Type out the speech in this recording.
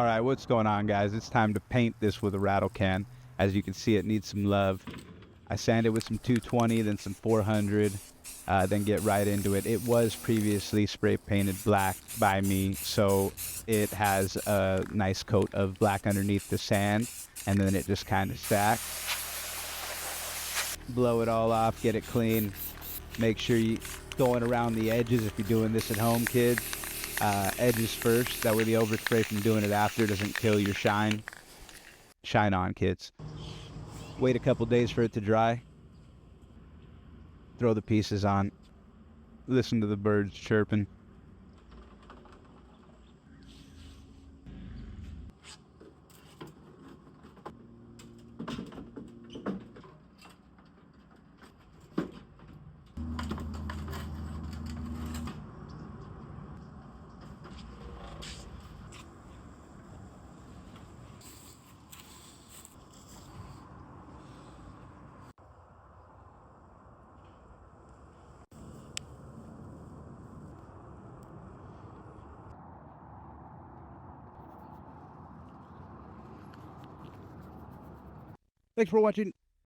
All right, what's going on, guys? It's time to paint this with a rattle can. As you can see, it needs some love. I sanded with some 220, then some 400, then get right into it. It was previously spray painted black by me, so it has a nice coat of black underneath the sand, and then it just kind of stacks. Blow it all off, get it clean. Make sure you going around the edges if you're doing this at home, kids. Edges first, that way the overspray from doing it after doesn't kill your shine. Shine on, kids. Wait a couple days for it to dry. Throw the pieces on. Listen to the birds chirping. Thanks for watching.